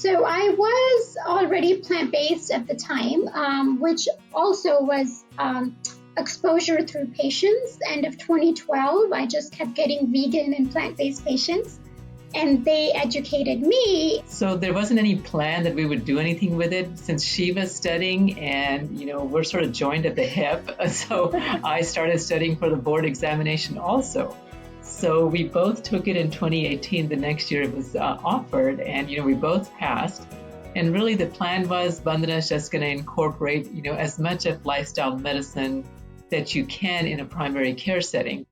So I was already plant-based at the time, which also was exposure through patients. End of 2012, I just kept getting vegan and plant-based patients, and they educated me. So there wasn't any plan that we would do anything with it since she was studying, and we're sort of joined at the hip. So I started studying for the board examination also. So we both took it in 2018. The next year it was offered, and we both passed. And really the plan was Bandana is just going to incorporate as much of lifestyle medicine that you can in a primary care setting.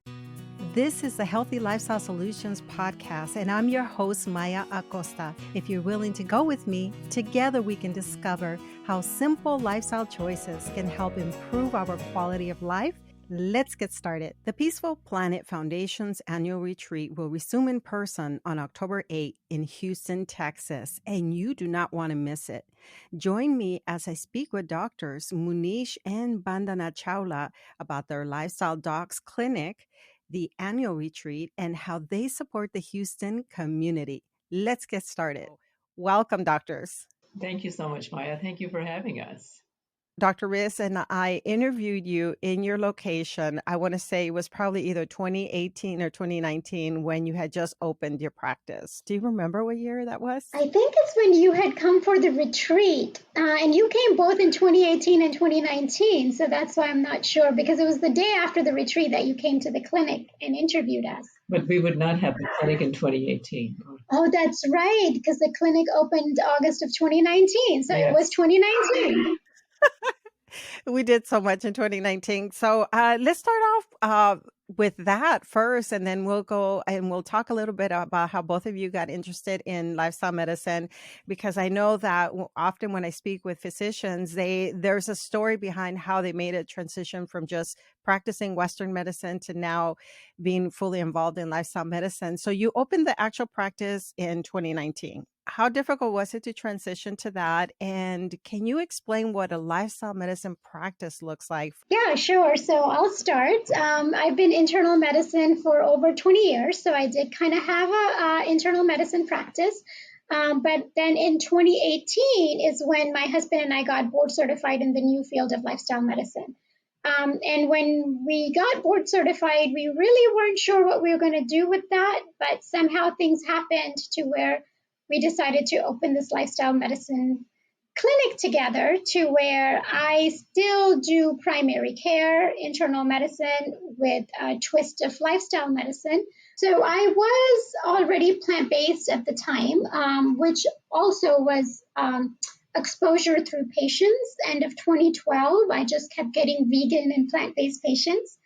This is the Healthy Lifestyle Solutions podcast, and I'm your host, Maya Acosta. If you're willing to go with me, together we can discover how simple lifestyle choices can help improve our quality of life. Let's get started. The Peaceful Planet Foundation's annual retreat will resume in person on October 8 in Houston, Texas, and you do not want to miss it. Join me as I speak with doctors Munish and Bandana Chawla about their Lifestyle Docs Clinic, the annual retreat, and how they support the Houston community. Let's get started. Welcome, doctors. Thank you so much, Maya. Thank you for having us. Dr. Riz and I interviewed you in your location. I want to say it was probably either 2018 or 2019 when you had just opened your practice. Do you remember what year that was? I think it's when you had come for the retreat, and you came both in 2018 and 2019. So that's why I'm not sure, because it was the day after the retreat that you came to the clinic and interviewed us. But we would not have the clinic in 2018. Oh, that's right, because the clinic opened August of 2019. So yes. It was 2019. We did so much in 2019. So let's start off with that first, and then we'll go and we'll talk a little bit about how both of you got interested in lifestyle medicine, because I know that often when I speak with physicians, there's a story behind how they made a transition from just practicing Western medicine to now being fully involved in lifestyle medicine. So you opened the actual practice in 2019. How difficult was it to transition to that? And can you explain what a lifestyle medicine practice looks like? Yeah, sure. So I'll start. I've been internal medicine for over 20 years. So I did kind of have a internal medicine practice. But then in 2018 is when my husband and I got board certified in the new field of lifestyle medicine. And when we got board certified, we really weren't sure what we were going to do with that. But somehow things happened to where we decided to open this lifestyle medicine clinic together, to where I still do primary care, internal medicine with a twist of lifestyle medicine. So I was already plant-based at the time, which also was exposure through patients. End of 2012, I just kept getting vegan and plant-based patients,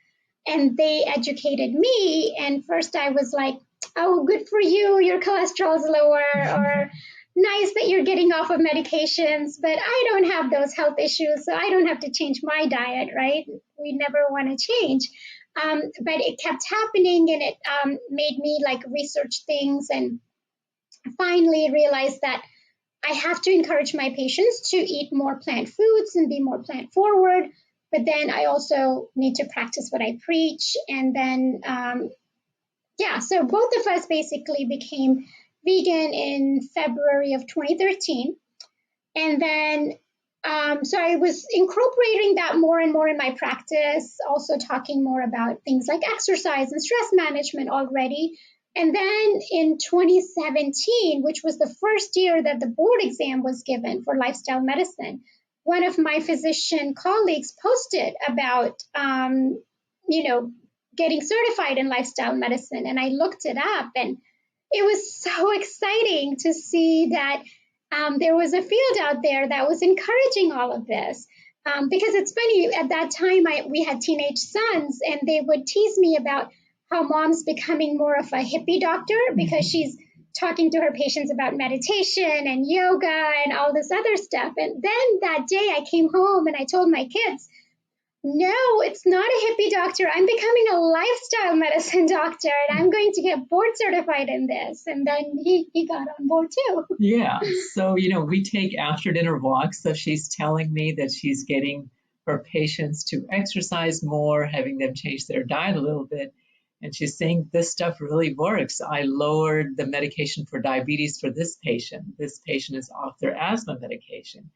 and they educated me. And first I was like, oh, good for you, your cholesterol is lower, or nice that you're getting off of medications, but I don't have those health issues, so I don't have to change my diet, right? We never want to change. But it kept happening, and it made me research things, and finally realized that I have to encourage my patients to eat more plant foods and be more plant forward. But then I also need to practice what I preach. And then, so both of us basically became vegan in February of 2013. And then, so I was incorporating that more and more in my practice, also talking more about things like exercise and stress management already. And then in 2017, which was the first year that the board exam was given for lifestyle medicine, one of my physician colleagues posted about, getting certified in lifestyle medicine. And I looked it up, and it was so exciting to see that there was a field out there that was encouraging all of this. Because it's funny, at that time, we had teenage sons, and they would tease me about how mom's becoming more of a hippie doctor because she's talking to her patients about meditation and yoga and all this other stuff. And then that day I came home and I told my kids, no, it's not a hippie doctor. I'm becoming a lifestyle medicine doctor, and I'm going to get board certified in this. And then he got on board too. Yeah. So, we take after dinner walks. So she's telling me that she's getting her patients to exercise more, having them change their diet a little bit. And she's saying, this stuff really works. I lowered the medication for diabetes for this patient. This patient is off their asthma medication.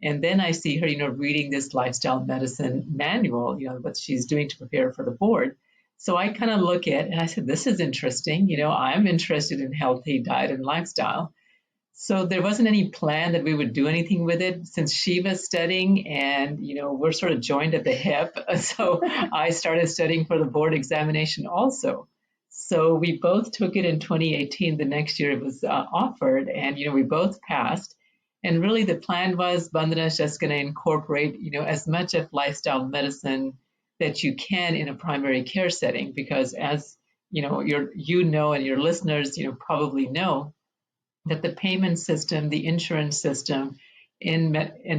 And then I see her, reading this lifestyle medicine manual, what she's doing to prepare for the board. So I kind of look at, and I said, this is interesting. I'm interested in healthy diet and lifestyle. So there wasn't any plan that we would do anything with it since she was studying, and we're sort of joined at the hip. So I started studying for the board examination also. So we both took it in 2018. The next year it was offered, and we both passed. And really the plan was Bandana is just going to incorporate as much of lifestyle medicine that you can in a primary care setting, because as and your listeners probably know that the payment system, the insurance system in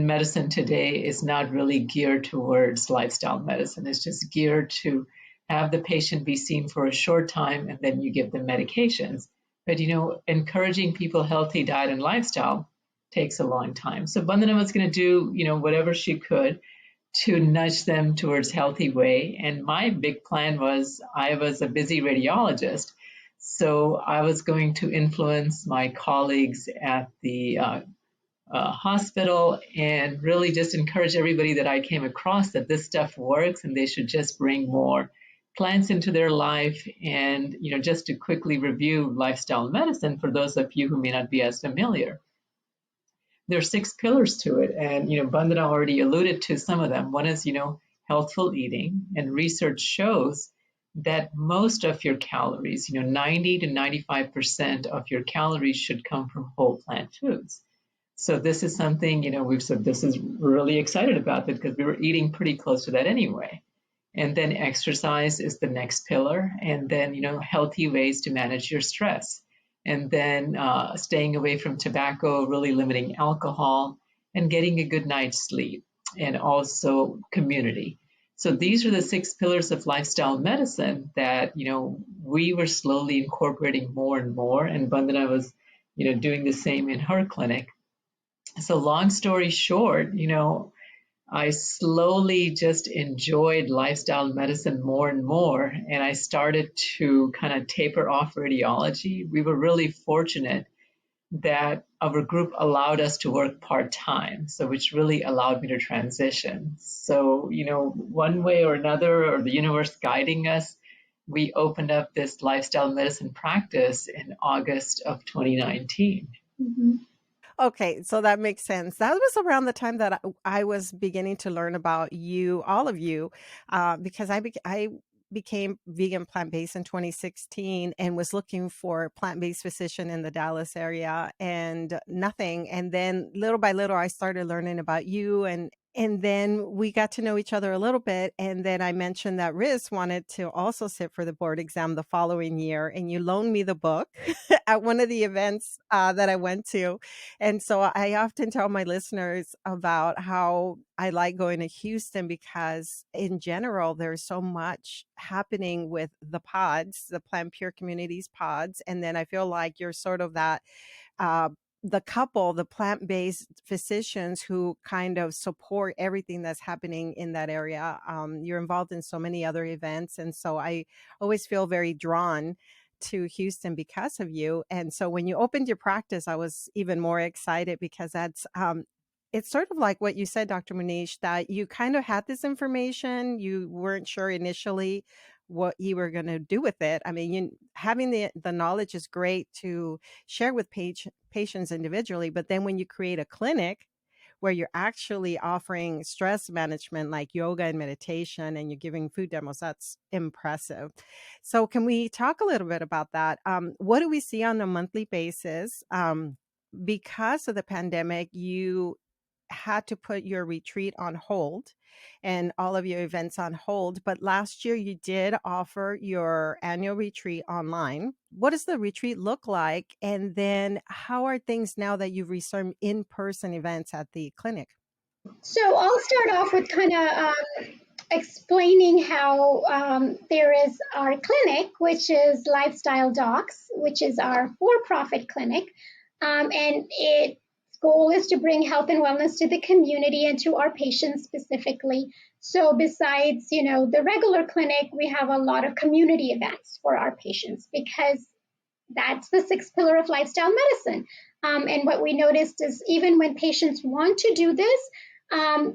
medicine today is not really geared towards lifestyle medicine. It's just geared to have the patient be seen for a short time and then you give them medications. But encouraging people healthy diet and lifestyle takes a long time. So Bandana was going to do whatever she could to nudge them towards healthy way. And my big plan was, I was a busy radiologist, so I was going to influence my colleagues at the hospital and really just encourage everybody that I came across that this stuff works and they should just bring more plants into their life. And just to quickly review lifestyle medicine for those of you who may not be as familiar, there are 6 pillars to it, and Bandana already alluded to some of them. One is healthful eating, and research shows that most of your calories, 90 to 95% of your calories should come from whole plant foods. So this is something, we've said this is really excited about that because we were eating pretty close to that anyway. And then exercise is the next pillar, and then, healthy ways to manage your stress. And then staying away from tobacco, really limiting alcohol, and getting a good night's sleep, and also community. So these are the 6 pillars of lifestyle medicine that, we were slowly incorporating more and more. And Bandana was, doing the same in her clinic. So long story short, I slowly just enjoyed lifestyle medicine more and more. And I started to kind of taper off radiology. We were really fortunate that our group allowed us to work part-time, so which really allowed me to transition. So, one way or another, or the universe guiding us, we opened up this lifestyle medicine practice in August of 2019. Mm-hmm. Okay, so that makes sense. That was around the time that I was beginning to learn about you, all of you, because I became vegan plant-based in 2016 and was looking for a plant-based physician in the Dallas area and nothing. And then little by little, I started learning about you, and then we got to know each other a little bit. And then I mentioned that Riz wanted to also sit for the board exam the following year. And you loaned me the book at one of the events that I went to. And so I often tell my listeners about how I like going to Houston because in general, there's so much happening with the pods, the Plant Pure Communities pods. And then I feel like you're sort of that the couple, the plant-based physicians who kind of support everything that's happening in that area. You're involved in so many other events. And so I always feel very drawn to Houston because of you. And so when you opened your practice, I was even more excited because that's, it's sort of like what you said, Dr. Munish, that you kind of had this information. You weren't sure initially what you were going to do with it. I mean, having the knowledge is great to share with patients individually, but then when you create a clinic where you're actually offering stress management like yoga and meditation and you're giving food demos, that's impressive. So can we talk a little bit about that? What do we see on a monthly basis? Because of the pandemic, you had to put your retreat on hold and all of your events on hold. But last year you did offer your annual retreat online. What does the retreat look like? And then how are things now that you've resumed in-person events at the clinic? So I'll start off with kind of explaining how there is our clinic, which is Lifestyle Docs, which is our for-profit clinic. And it goal is to bring health and wellness to the community and to our patients specifically. So besides, the regular clinic, we have a lot of community events for our patients because that's the sixth pillar of lifestyle medicine. And what we noticed is even when patients want to do this,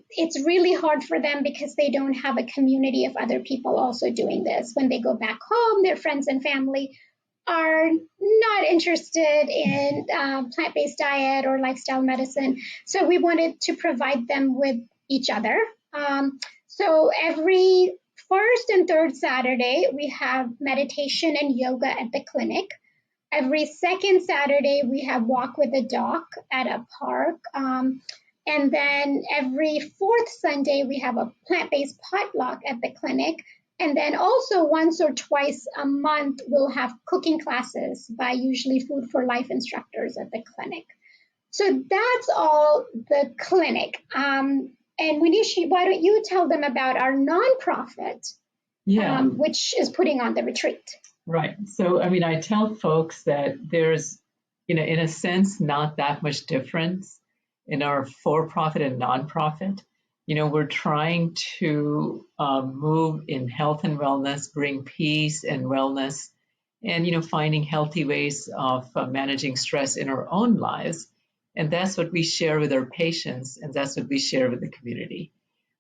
it's really hard for them because they don't have a community of other people also doing this. When they go back home, their friends and family are not interested in plant-based diet or lifestyle medicine. So we wanted to provide them with each other. So every first and third Saturday, we have meditation and yoga at the clinic. Every second Saturday, we have walk with a doc at a park. And then every fourth Sunday, we have a plant-based potluck at the clinic. And then also once or twice a month, we'll have cooking classes by usually Food for Life instructors at the clinic. So that's all the clinic. And Munish, why don't you tell them about our nonprofit, which is putting on the retreat? Right. So, I tell folks that there's, in a sense, not that much difference in our for-profit and nonprofit. We're trying to move in health and wellness, bring peace and wellness, and, finding healthy ways of managing stress in our own lives. And that's what we share with our patients, and that's what we share with the community.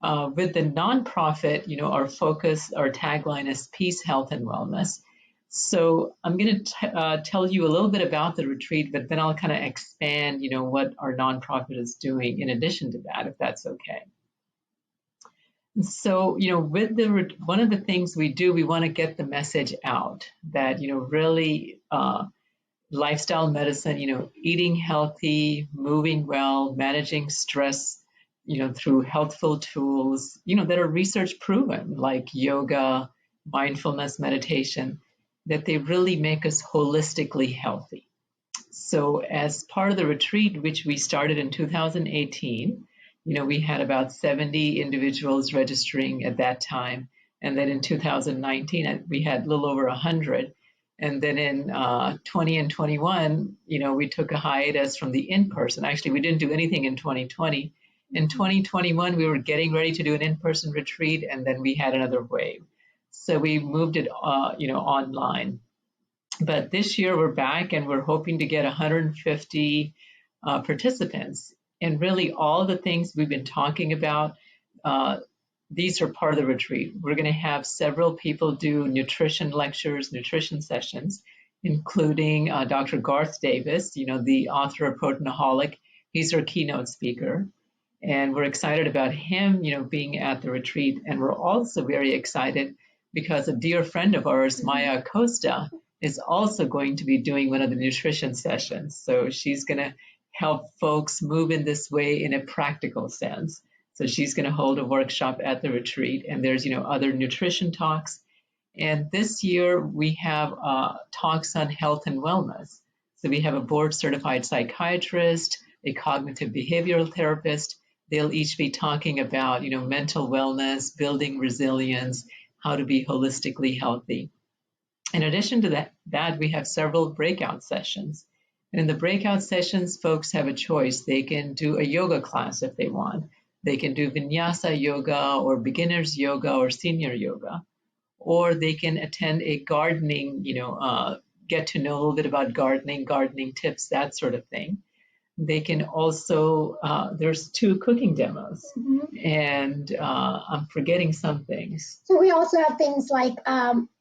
With the nonprofit, our focus, our tagline is peace, health, and wellness. So I'm going to tell you a little bit about the retreat, but then I'll kind of expand, what our nonprofit is doing in addition to that, if that's okay. So, with one of the things we do, we want to get the message out that, really lifestyle medicine, eating healthy, moving well, managing stress, through healthful tools, that are research proven, like yoga, mindfulness, meditation, that they really make us holistically healthy. So as part of the retreat, which we started in 2018, we had about 70 individuals registering at that time. And then in 2019, we had a little over 100. And then in 20 and 21, we took a hiatus from the in-person. Actually, we didn't do anything in 2020. In 2021, we were getting ready to do an in-person retreat, and then we had another wave. So we moved it, online. But this year we're back, and we're hoping to get 150 participants. And really, all the things we've been talking about, these are part of the retreat. We're going to have several people do nutrition lectures, nutrition sessions, including Dr. Garth Davis, the author of Proteinaholic. He's our keynote speaker. And we're excited about him, being at the retreat. And we're also very excited because a dear friend of ours, Maya Acosta, is also going to be doing one of the nutrition sessions. So she's going to help folks move in this way in a practical sense. So she's going to hold a workshop at the retreat, and there's, other nutrition talks. And this year we have talks on health and wellness. So we have a board certified psychiatrist, a cognitive behavioral therapist. They'll each be talking about, mental wellness, building resilience, how to be holistically healthy. In addition to that, we have several breakout sessions. And in the breakout sessions, folks have a choice. They can do a yoga class if they want. They can do vinyasa yoga or beginner's yoga or senior yoga. Or they can attend a gardening, get to know a little bit about gardening tips, that sort of thing. They can also, there's 2 cooking demos, and I'm forgetting some things. So we also have things like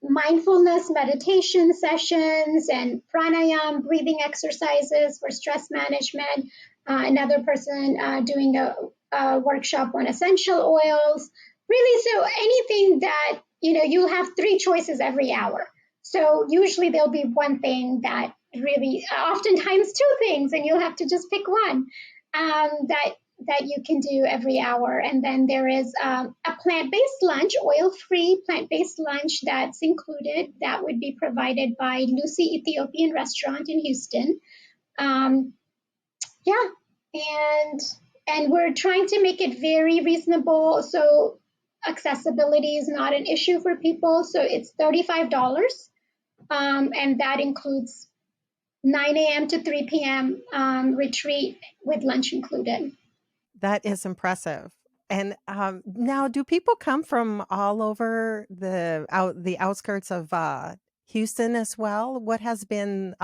mindfulness meditation sessions and pranayama breathing exercises for stress management. Another person doing a workshop on essential oils. Really, so anything that, you'll have 3 choices every hour. So usually there'll be one thing that really, oftentimes 2 things, and you'll have to just pick one that you can do every hour. And then there is a plant-based lunch, oil-free plant-based lunch that's included. That would be provided by Lucy Ethiopian Restaurant in Houston. And we're trying to make it very reasonable. So accessibility is not an issue for people. So it's $35. And that includes 9 a.m. to 3 p.m. Retreat with lunch included. That is impressive. And now, do people come from all over the outskirts of Houston as well? What has been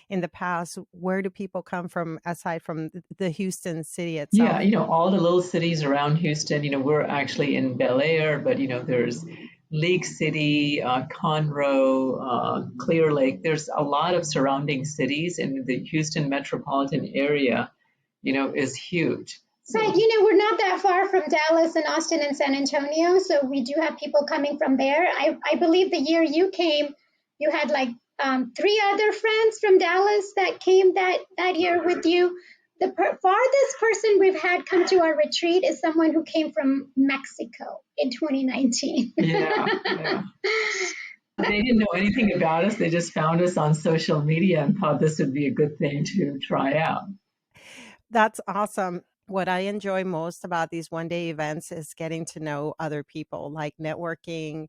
in the past? Where do people come from aside from the Houston city Yeah, itself? all the little cities around Houston, we're actually in Bel Air, but, there's Lake City, Conroe, Clear Lake. There's a lot of surrounding cities, and the Houston metropolitan area, is huge. So, Right, we're not that far from Dallas and Austin and San Antonio, so we do have people coming from there. I believe the year you came, you had like 3 other friends from Dallas that came that year with you. The farthest person we've had come to our retreat is someone who came from Mexico in 2019. yeah. They didn't know anything about us. They just found us on social media and thought this would be a good thing to try out. That's awesome. What I enjoy most about these one-day events is getting to know other people, like networking,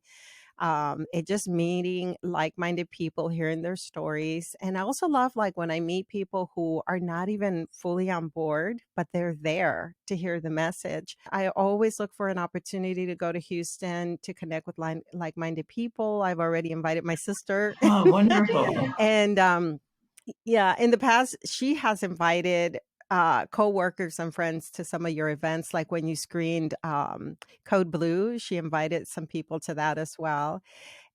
it just meeting like-minded people, hearing their stories. And I also love like when I meet people who are not even fully on board, but they're there to hear the message. I always look for an opportunity to go to Houston to connect with like-minded people. I've already invited my sister. Oh, wonderful. And yeah, in the past, she has invited co-workers and friends to some of your events, like when you screened Code Blue. She invited some people to that as well.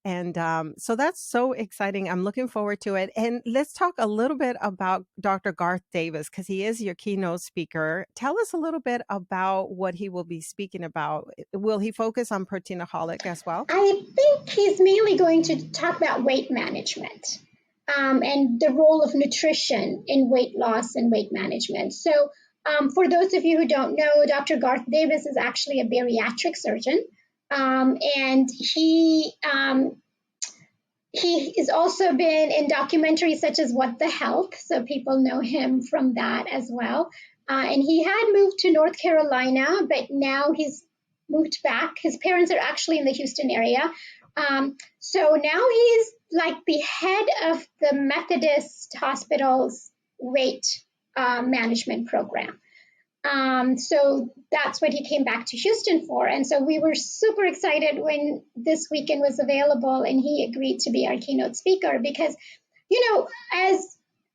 And so that's so exciting. I'm looking forward to it. And let's talk a little bit about Dr. Garth Davis, because he is your keynote speaker. Tell us a little bit about what he will be speaking about. Will he focus on proteinaholic as well? I think he's mainly going to talk about weight management. And the role of nutrition in weight loss and weight management. So, for those of you who don't know, Dr. Garth Davis is actually a bariatric surgeon, and he has also been in documentaries such as What the Health, so people know him from that as well. And he had moved to North Carolina, but now he's moved back. His parents are actually in the Houston area. So now he's like the head of the Methodist Hospital's weight management program. So that's what he came back to Houston for. And so we were super excited when this weekend was available and he agreed to be our keynote speaker because,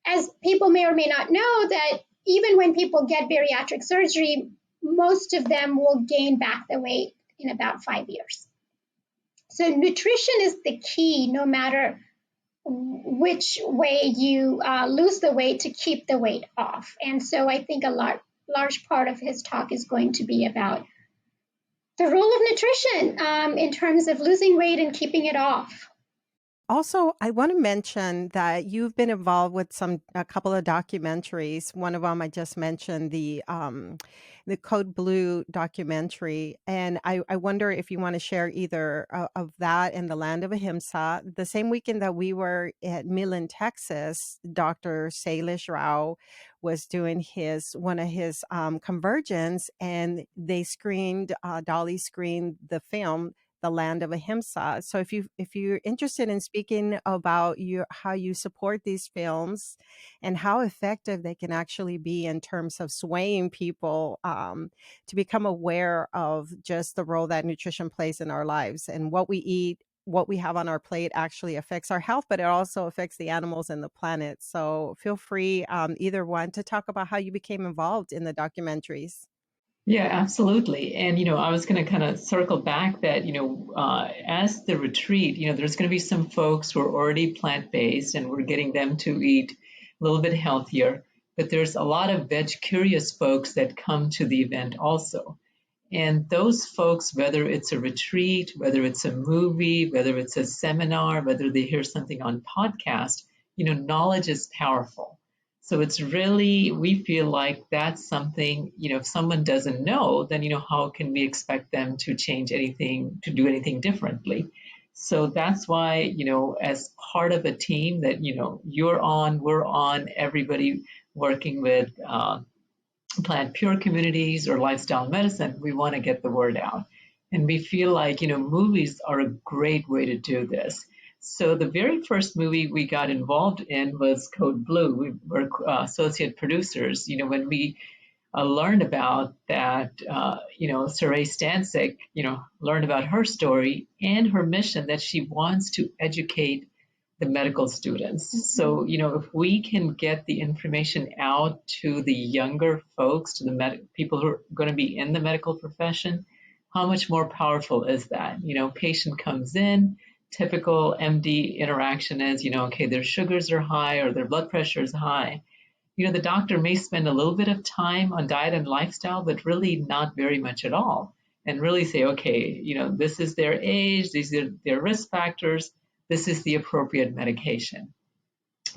as people may or may not know, that even when people get bariatric surgery, most of them will gain back the weight in about 5 years. So nutrition is the key, no matter which way you lose the weight, to keep the weight off. And so I think a large part of his talk is going to be about the role of nutrition in terms of losing weight and keeping it off. Also, I want to mention that you've been involved with a couple of documentaries. One of them I just mentioned, the Code Blue documentary, and I wonder if you want to share either of that and the Land of Ahimsa. The same weekend that we were at Midland, Texas, Dr. Salish Rao was doing one of his convergence, and they Dolly screened the film The Land of Ahimsa. So if you're interested in speaking about how you support these films and how effective they can actually be in terms of swaying people to become aware of just the role that nutrition plays in our lives, and what we eat, what we have on our plate actually affects our health, but it also affects the animals and the planet. So feel free, either one, to talk about how you became involved in the documentaries. Yeah, absolutely. And, I was going to kind of circle back that, as the retreat, there's going to be some folks who are already plant-based and we're getting them to eat a little bit healthier. But there's a lot of veg-curious folks that come to the event also. And those folks, whether it's a retreat, whether it's a movie, whether it's a seminar, whether they hear something on podcast, knowledge is powerful. So it's really, we feel like that's something, if someone doesn't know, then, how can we expect them to change anything, to do anything differently? So that's why, as part of a team that, you're on, we're on, everybody working with plant pure communities or lifestyle medicine, we want to get the word out. And we feel like, movies are a great way to do this. So the very first movie we got involved in was Code Blue. We were associate producers. When we learned about that, Saray Stancic, learned about her story and her mission that she wants to educate the medical students. So, if we can get the information out to the younger folks, to the people who are going to be in the medical profession, how much more powerful is that? Patient comes in, typical MD interaction is, okay, their sugars are high or their blood pressure is high. The doctor may spend a little bit of time on diet and lifestyle, but really not very much at all. And really say, okay, this is their age, these are their risk factors, this is the appropriate medication.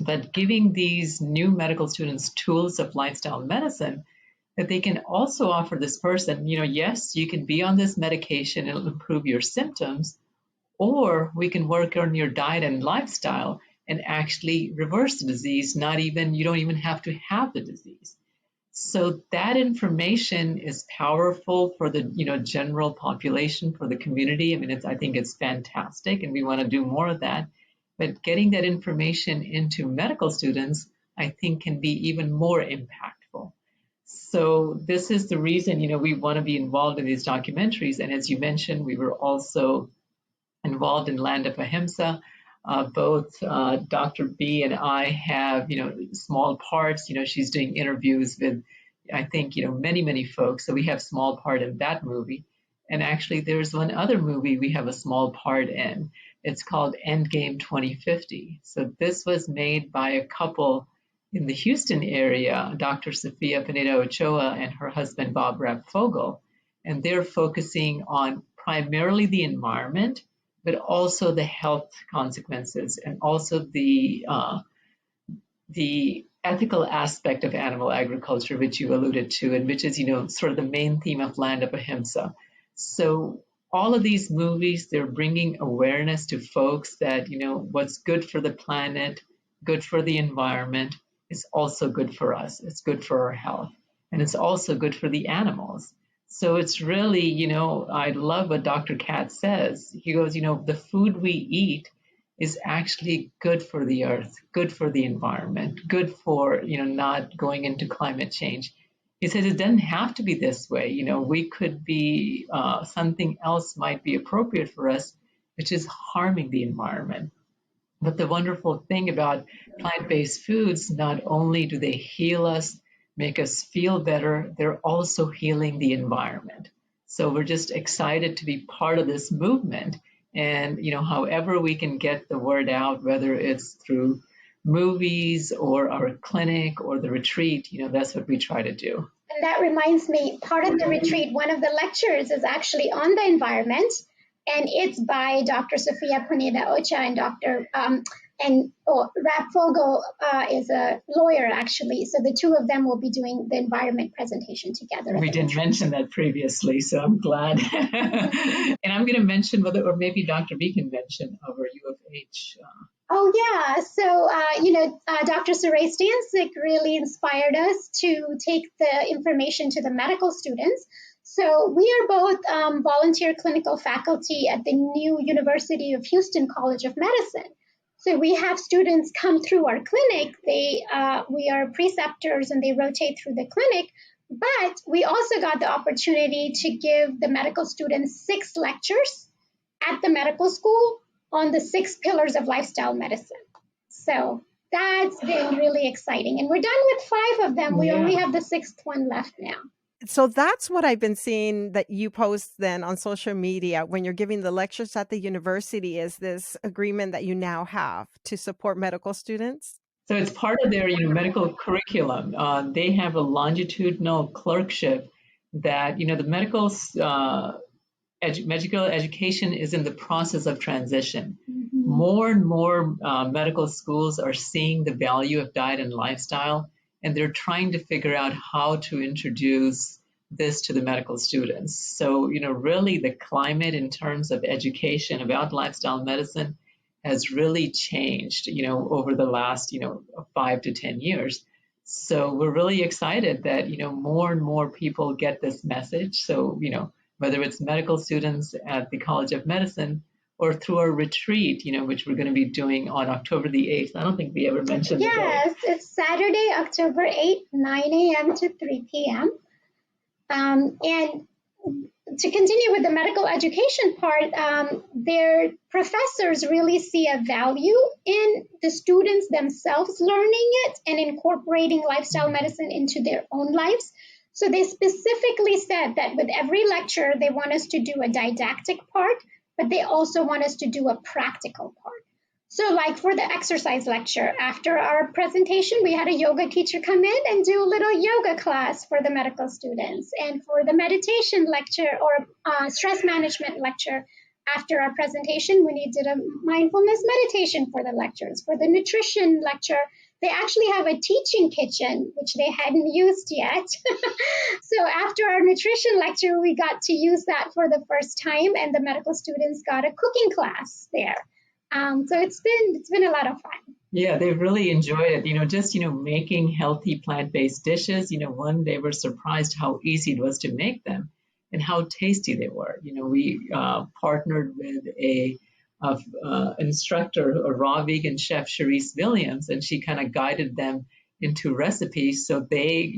But giving these new medical students tools of lifestyle medicine that they can also offer this person, yes, you can be on this medication, it'll improve your symptoms, or we can work on your diet and lifestyle and actually reverse the disease. You don't even have to have the disease. So that information is powerful for the general population, for the community. I think it's fantastic, and we want to do more of that. But getting that information into medical students, I think, can be even more impactful. So this is the reason we want to be involved in these documentaries. And as you mentioned, we were also involved in Land of Ahimsa. Both Dr. B and I have, small parts. She's doing interviews with, I think, many, many folks. So we have small part in that movie. And actually, there's one other movie we have a small part in. It's called Endgame 2050. So this was made by a couple in the Houston area, Dr. Sophia Pineda-Ochoa and her husband, Bob Rapp-Fogel. And they're focusing on primarily the environment, but also the health consequences and also the ethical aspect of animal agriculture, which you alluded to, and which is, sort of the main theme of Land of Ahimsa. So all of these movies, they're bringing awareness to folks that, what's good for the planet, good for the environment, is also good for us. It's good for our health. And it's also good for the animals. So it's really, I love what Dr. Katz says. He goes, the food we eat is actually good for the earth, good for the environment, good for, not going into climate change. He says it doesn't have to be this way. We could be, something else might be appropriate for us, which is harming the environment. But the wonderful thing about plant-based foods, not only do they heal us, make us feel better, they're also healing the environment. So we're just excited to be part of this movement. And, however we can get the word out, whether it's through movies or our clinic or the retreat, that's what we try to do. And that reminds me, part of the retreat, one of the lectures is actually on the environment, and it's by Dr. Sophia Pineda-Ochoa and Dr. Rapp-Fogel is a lawyer, actually. So the two of them will be doing the environment presentation together. We didn't mention that previously, so I'm glad. And I'm going to mention or maybe Dr. B can mention over U of H. Oh, yeah. So, Dr. Saray Stancic really inspired us to take the information to the medical students. So we are both volunteer clinical faculty at the new University of Houston College of Medicine. So we have students come through our clinic. We are preceptors and they rotate through the clinic. But we also got the opportunity to give the medical students 6 lectures at the medical school on the 6 pillars of lifestyle medicine. So that's been really exciting. And we're done with 5 of them. We only have the 6th one left now. So that's what I've been seeing that you post then on social media when you're giving the lectures at the university, is this agreement that you now have to support medical students? So it's part of their medical curriculum. They have a longitudinal clerkship that, the medical education is in the process of transition. Mm-hmm. More and more medical schools are seeing the value of diet and lifestyle, and they're trying to figure out how to introduce this to the medical students. So, really the climate in terms of education about lifestyle medicine has really changed, over the last, 5 to 10 years. So we're really excited that, more and more people get this message. So, whether it's medical students at the College of Medicine or through our retreat, which we're going to be doing on October the 8th. I don't think we ever mentioned the day. Yes, it's Saturday, October 8th, 9 a.m. to 3 p.m. And to continue with the medical education part, their professors really see a value in the students themselves learning it and incorporating lifestyle medicine into their own lives. So they specifically said that with every lecture, they want us to do a didactic part, but they also want us to do a practical part. So like for the exercise lecture, after our presentation, we had a yoga teacher come in and do a little yoga class for the medical students. And for the meditation lecture or stress management lecture, after our presentation, we did a mindfulness meditation for the lectures. For the nutrition lecture, they actually have a teaching kitchen, which they hadn't used yet. So after our nutrition lecture, we got to use that for the first time, and the medical students got a cooking class there. So it's been a lot of fun. Yeah, they've really enjoyed it. Just making healthy plant-based dishes. One, they were surprised how easy it was to make them and how tasty they were. We partnered with a instructor, a raw vegan chef, Cherise Williams, and she kind of guided them into recipes. So they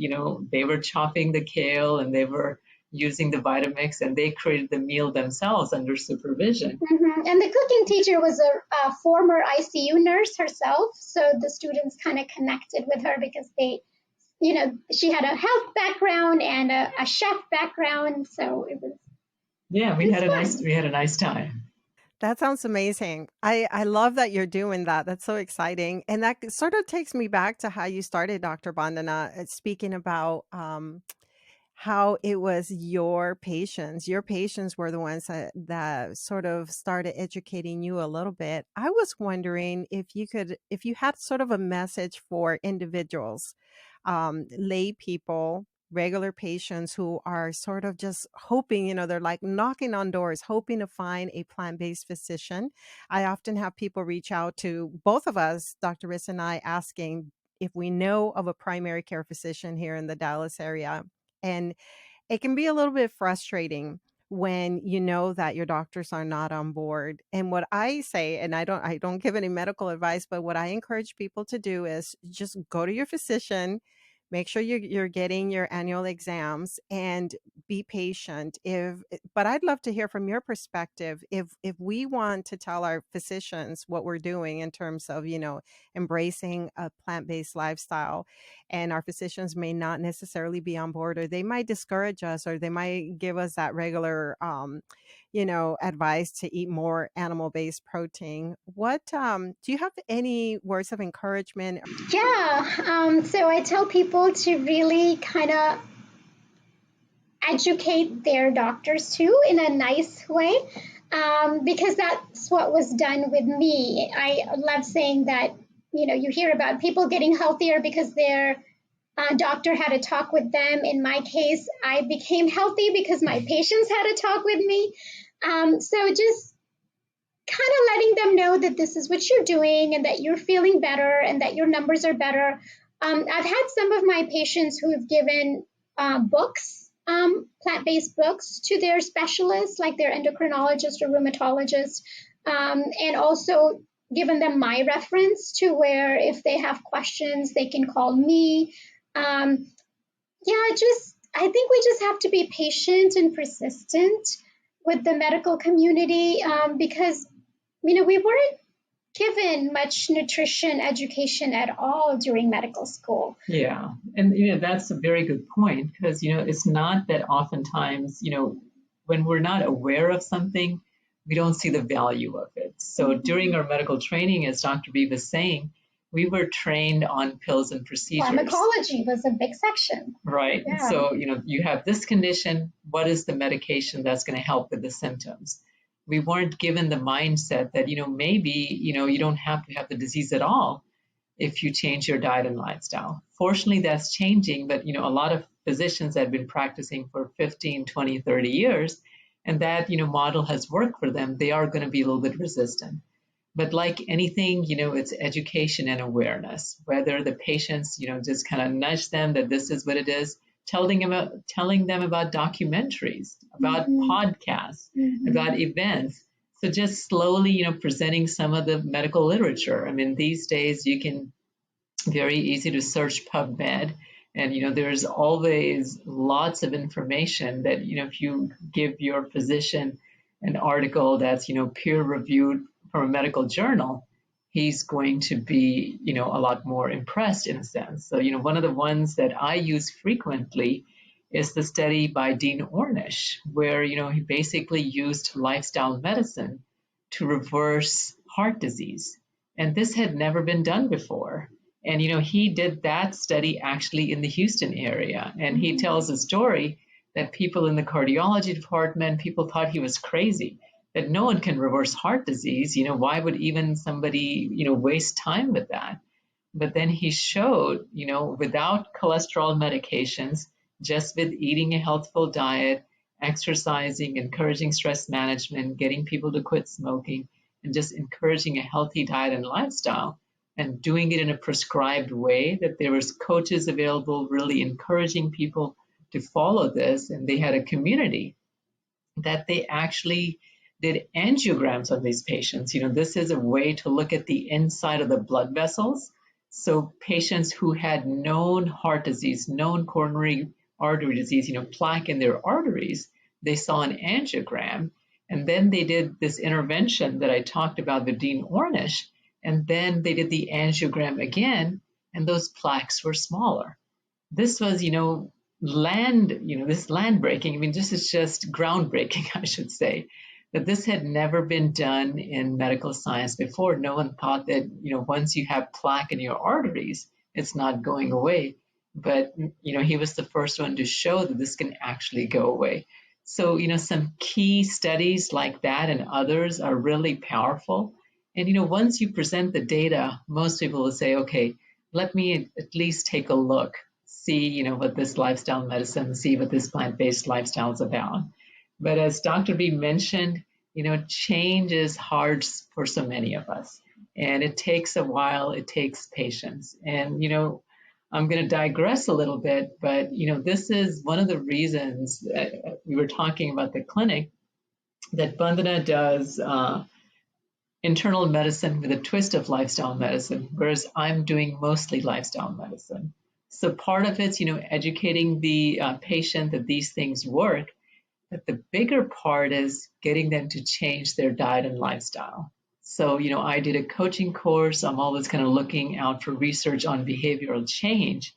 were chopping the kale and they were using the Vitamix, and they created the meal themselves under supervision. Mm-hmm. And the cooking teacher was a former ICU nurse herself, so the students kind of connected with her because she had a health background and a chef background, so it was. Yeah, we had a nice time. That sounds amazing. I love that you're doing that. That's so exciting. And that sort of takes me back to how you started, Dr. Bandana, speaking about how it was your patients. Your patients were the ones that sort of started educating you a little bit. I was wondering if you had sort of a message for individuals, lay people, regular patients who are sort of just hoping, they're like knocking on doors, hoping to find a plant-based physician. I often have people reach out to both of us, Dr. Riss and I, asking if we know of a primary care physician here in the Dallas area. And it can be a little bit frustrating when you know that your doctors are not on board. And what I say, and I don't give any medical advice, but what I encourage people to do is just go to your physician, make sure you're getting your annual exams, and be patient. But I'd love to hear from your perspective, if we want to tell our physicians what we're doing in terms of, embracing a plant-based lifestyle, and our physicians may not necessarily be on board, or they might discourage us, or they might give us that regular, advice to eat more animal-based protein. What do you have any words of encouragement? Yeah. So I tell people to really kind of educate their doctors too in a nice way, because that's what was done with me. I love saying that, you hear about people getting healthier because their doctor had a talk with them. In my case, I became healthy because my patients had a talk with me. So just kind of letting them know that this is what you're doing and that you're feeling better and that your numbers are better. I've had some of my patients who have given books, plant-based books, to their specialists, like their endocrinologist or rheumatologist, and also given them my reference to where if they have questions, they can call me. I think we just have to be patient and persistent with the medical community, because, we weren't given much nutrition education at all during medical school. Yeah. And, that's a very good point, because, it's not that oftentimes, when we're not aware of something, we don't see the value of it. So during our medical training, as Dr. B was saying, we were trained on pills and procedures. Pharmacology was a big section. Right. Yeah. So, you have this condition. What is the medication that's going to help with the symptoms? We weren't given the mindset that, maybe, you don't have to have the disease at all if you change your diet and lifestyle. Fortunately, that's changing, but, a lot of physicians have been practicing for 15, 20, 30 years, and that, model has worked for them. They are going to be a little bit resistant. But like anything, it's education and awareness, whether the patients, just kind of nudge them that this is what it is, telling them about documentaries, about podcasts, about events. So just slowly, presenting some of the medical literature. I mean, these days you can very easy to search PubMed, and there's always lots of information that if you give your physician an article that's peer reviewed from a medical journal, he's going to be a lot more impressed in a sense. So one of the ones that I use frequently is the study by Dean Ornish, where he basically used lifestyle medicine to reverse heart disease, and this had never been done before. And he did that study actually in the Houston area, and he tells a story that people in the cardiology department, people thought he was crazy, that no one can reverse heart disease. Why would even somebody waste time with that? But then he showed, without cholesterol medications, just with eating a healthful diet, exercising, encouraging stress management, getting people to quit smoking, and just encouraging a healthy diet and lifestyle, and doing it in a prescribed way, that there was coaches available really encouraging people to follow this. And they had a community that they actually did angiograms on these patients. This is a way to look at the inside of the blood vessels. So patients who had known heart disease, known coronary artery disease, plaque in their arteries, they saw an angiogram. And then they did this intervention that I talked about with Dean Ornish. And then they did the angiogram again, and those plaques were smaller. This was, land breaking. I mean, this is just groundbreaking, I should say, that this had never been done in medical science before. No one thought that, once you have plaque in your arteries, it's not going away. But, he was the first one to show that this can actually go away. So, some key studies like that and others are really powerful. And, once you present the data, most people will say, okay, let me at least take a look, see, what this lifestyle medicine, see what this plant-based lifestyle is about. But as Dr. B mentioned, change is hard for so many of us. And it takes a while, it takes patience. And, I'm going to digress a little bit, but, this is one of the reasons that we were talking about the clinic, that Bandana does internal medicine with a twist of lifestyle medicine, whereas I'm doing mostly lifestyle medicine. So part of it's, educating the patient that these things work, but the bigger part is getting them to change their diet and lifestyle. So, I did a coaching course. I'm always kind of looking out for research on behavioral change,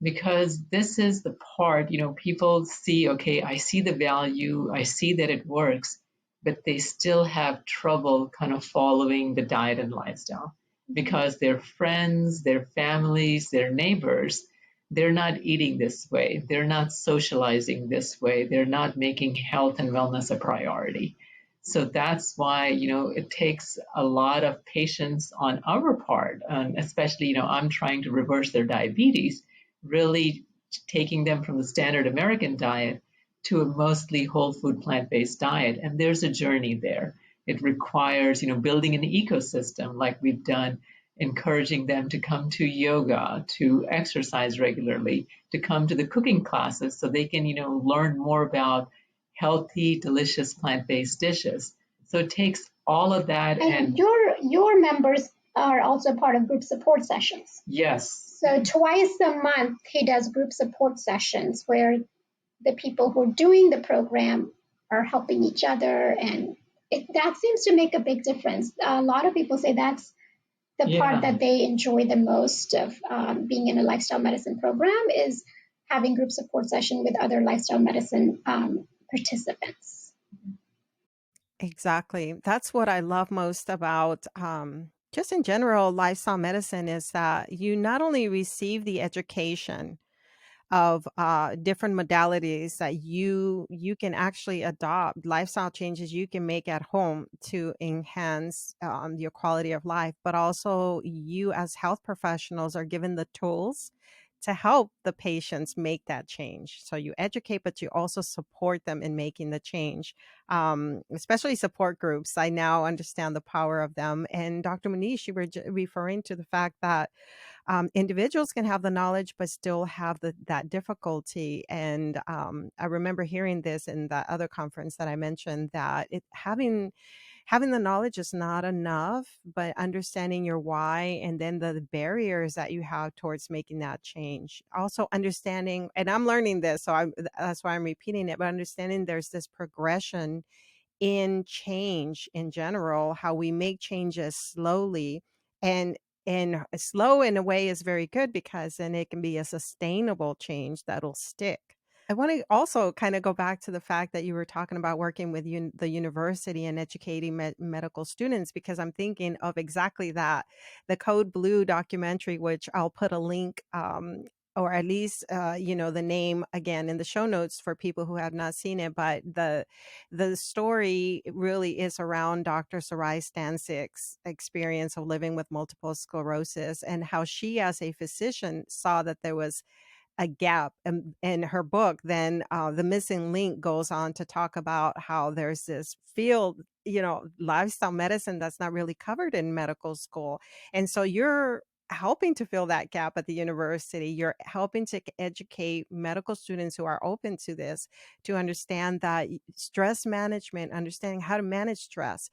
because this is the part, people see, okay, I see the value, I see that it works, but they still have trouble kind of following the diet and lifestyle because their friends, their families, their neighbors, they're not eating this way. They're not socializing this way. They're not making health and wellness a priority. So that's why, it takes a lot of patience on our part, especially, I'm trying to reverse their diabetes, really taking them from the standard American diet to a mostly whole food plant-based diet. And there's a journey there. It requires, building an ecosystem like we've done, encouraging them to come to yoga, to exercise regularly, to come to the cooking classes so they can, learn more about healthy, delicious plant-based dishes. So it takes all of that. And your members are also part of group support sessions. Yes. So twice a month, he does group support sessions where the people who are doing the program are helping each other. And that seems to make a big difference. A lot of people say that's the part that they enjoy the most of being in a lifestyle medicine program, is having group support session with other lifestyle medicine participants. Exactly. That's what I love most about just in general lifestyle medicine, is that you not only receive the education of different modalities that you can actually adopt, lifestyle changes you can make at home to enhance your quality of life, but also you as health professionals are given the tools to help the patients make that change. So you educate, but you also support them in making the change, especially support groups. I now understand the power of them. And Dr. Munish, you were referring to the fact that individuals can have the knowledge but still have that difficulty. And I remember hearing this in that other conference that I mentioned, that having having the knowledge is not enough, but understanding your why and then the barriers that you have towards making that change. Also understanding, and I'm learning this, so that's why I'm repeating it, but understanding there's this progression in change in general, how we make changes slowly, and slow in a way is very good because then it can be a sustainable change that'll stick. I want to also kind of go back to the fact that you were talking about working with the university and educating medical students, because I'm thinking of exactly that. The Code Blue documentary, which I'll put a link, or at least, the name again in the show notes for people who have not seen it. But the story really is around Dr. Sarai Stansik's experience of living with multiple sclerosis and how she, as a physician, saw that there was a gap in her book. Then The Missing Link goes on to talk about how there's this field, lifestyle medicine, that's not really covered in medical school. And so you're helping to fill that gap at the university. You're helping to educate medical students who are open to this, to understand that stress management, understanding how to manage stress,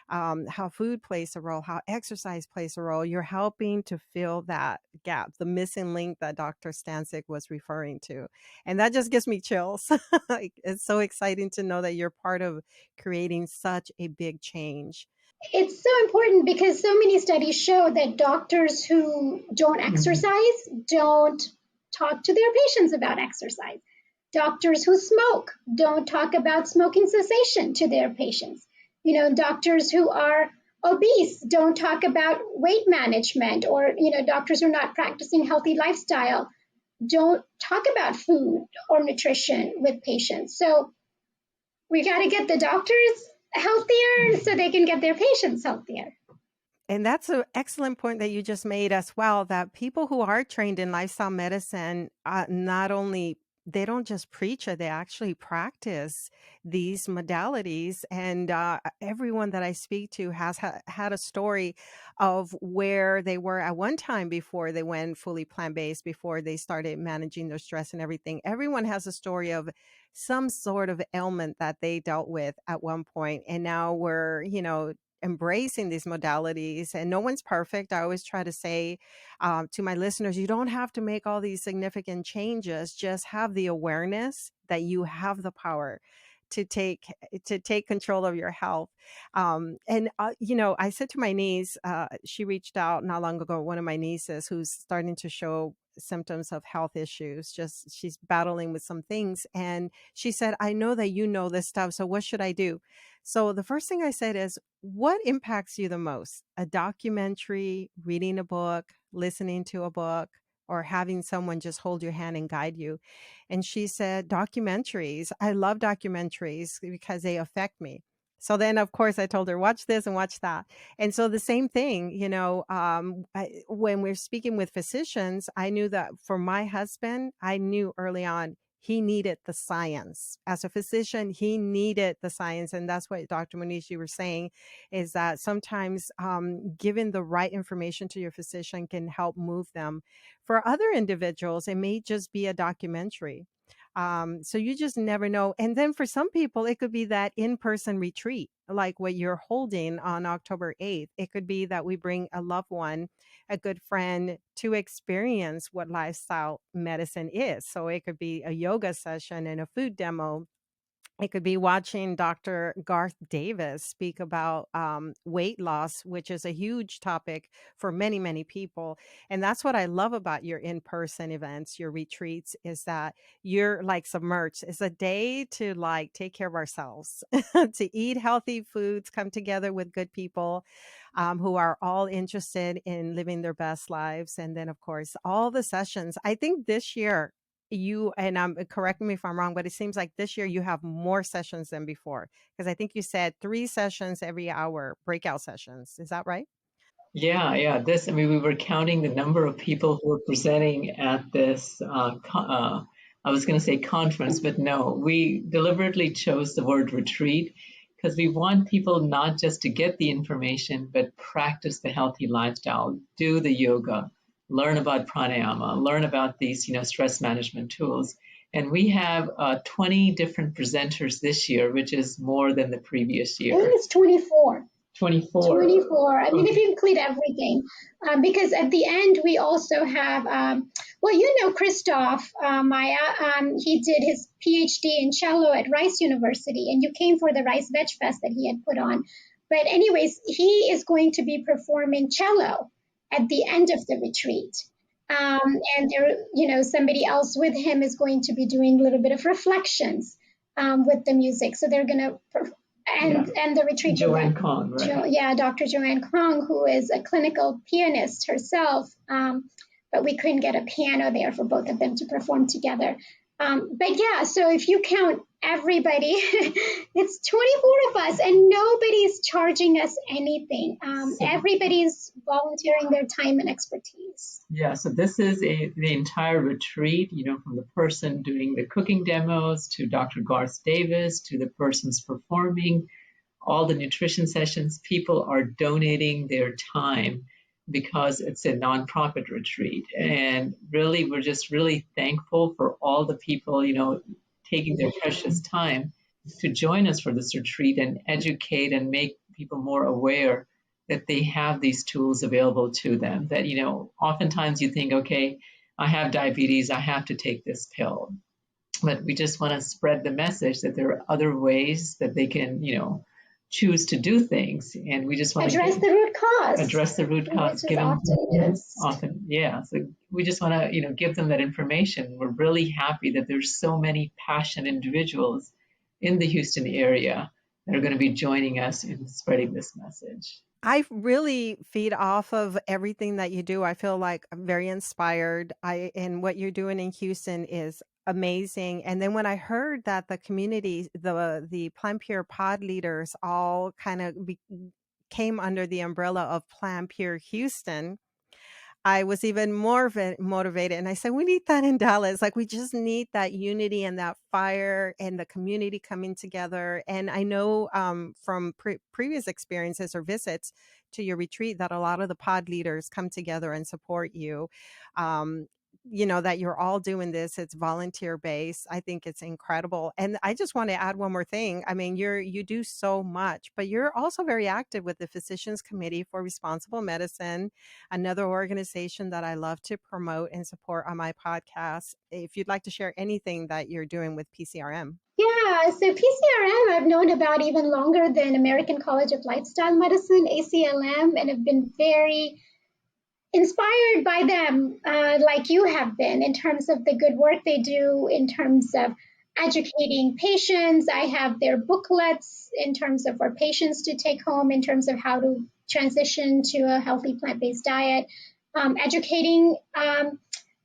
how food plays a role, how exercise plays a role. You're helping to fill that gap, the missing link that Dr. Stancic was referring to. And that just gives me chills. It's so exciting to know that you're part of creating such a big change. It's so important because so many studies show that doctors who don't exercise don't talk to their patients about exercise. Doctors who smoke don't talk about smoking cessation to their patients. Doctors who are obese don't talk about weight management, or, doctors who are not practicing healthy lifestyle don't talk about food or nutrition with patients. So we got to get the doctors healthier so they can get their patients healthier. And that's an excellent point that you just made as well, that people who are trained in lifestyle medicine, not only they don't just preach it, they actually practice these modalities. And everyone that I speak to has had a story of where they were at one time before they went fully plant-based, before they started managing their stress and everything. Everyone has a story of some sort of ailment that they dealt with at one point, and now we're, embracing these modalities. And no one's perfect. I always try to say to my listeners, you don't have to make all these significant changes. Just have the awareness that you have the power to take control of your health. I said to my niece, she reached out not long ago, one of my nieces who's starting to show symptoms of health issues. Just she's battling with some things. And she said, I know that you know this stuff. So what should I do? So the first thing I said is, what impacts you the most? A documentary, reading a book, listening to a book, or having someone just hold your hand and guide you? And she said, documentaries. I love documentaries because they affect me. So then, of course, I told her, watch this and watch that. And so the same thing, when we're speaking with physicians, I knew that for my husband, I knew early on he needed the science. As a physician, he needed the science. And that's what Dr. Munish, you were saying, is that sometimes giving the right information to your physician can help move them. For other individuals, it may just be a documentary. So you just never know. And then for some people, it could be that in-person retreat, like what you're holding on October 8th. It could be that we bring a loved one, a good friend, to experience what lifestyle medicine is. So it could be a yoga session and a food demo. It could be watching Dr. Garth Davis speak about weight loss, which is a huge topic for many, many people. And that's what I love about your in-person events, your retreats, is that you're like submerged. It's a day to like take care of ourselves, to eat healthy foods, come together with good people who are all interested in living their best lives. And then, of course, all the sessions. I think this year, and correct me if I'm wrong, but it seems like this year you have more sessions than before, because I think you said 3 sessions every hour, breakout sessions. Is that right? Yeah. We were counting the number of people who were presenting at this, I was going to say conference, but no, we deliberately chose the word retreat because we want people not just to get the information, but practice the healthy lifestyle, do the yoga, learn about pranayama, learn about these, stress management tools. And we have 20 different presenters this year, which is more than the previous I year. think it's 24. 24. 24. I mean, if Okay. you include everything, because at the end we also have, well, you know, Christoph, Maya, he did his PhD in cello at Rice University, and you came for the Rice Veg Fest that he had put on. But anyways, he is going to be performing cello at the end of the retreat. And there, you know, somebody else with him is going to be doing a little bit of reflections with the music. So they're going to and the retreat Joanne Kong, right? Dr. Joanne Kong, who is a clinical pianist herself, but we couldn't get a piano there for both of them to perform together. But yeah, so if you count everybody, it's 24 of us, and nobody's charging us anything. Everybody's volunteering their time and expertise. Yeah, so this is the entire retreat, you know, from the person doing the cooking demos to Dr. Garth Davis to the persons performing, all the nutrition sessions. People are donating their time because it's a nonprofit retreat. And really, we're just really thankful for all the people, you know, taking their precious time to join us for this retreat and educate and make people more aware that they have these tools available to them. That, you know, oftentimes you think, okay, I have diabetes, I have to take this pill. But we just want to spread the message that there are other ways that they can, you know, choose to do things. And we just want to address the root cause. Address the root cause. Give them often, yeah. So we just want to, you know, give them that information. We're really happy that there's so many passionate individuals in the Houston area that are going to be joining us in spreading this message. I really feed off of everything that you do. I feel like I'm very inspired. And what you're doing in Houston is amazing. And then when I heard that the community, the Plan Pure pod leaders all kind of came under the umbrella of Plan Pure Houston, I was even more motivated. And I said, we need that in Dallas. Like, we just need that unity and that fire and the community coming together. And I know from previous experiences or visits to your retreat that a lot of the pod leaders come together and support you. You know, that you're all doing this. It's volunteer based. I think it's incredible. And I just want to add one more thing. I mean, you do so much, but you're also very active with the Physicians Committee for Responsible Medicine, another organization that I love to promote and support on my podcast. If you'd like to share anything that you're doing with PCRM. Yeah, so PCRM I've known about even longer than American College of Lifestyle Medicine, ACLM, and have been very inspired by them, like you have been, in terms of the good work they do, in terms of educating patients. I have their booklets in terms of for patients to take home, in terms of how to transition to a healthy plant-based diet, educating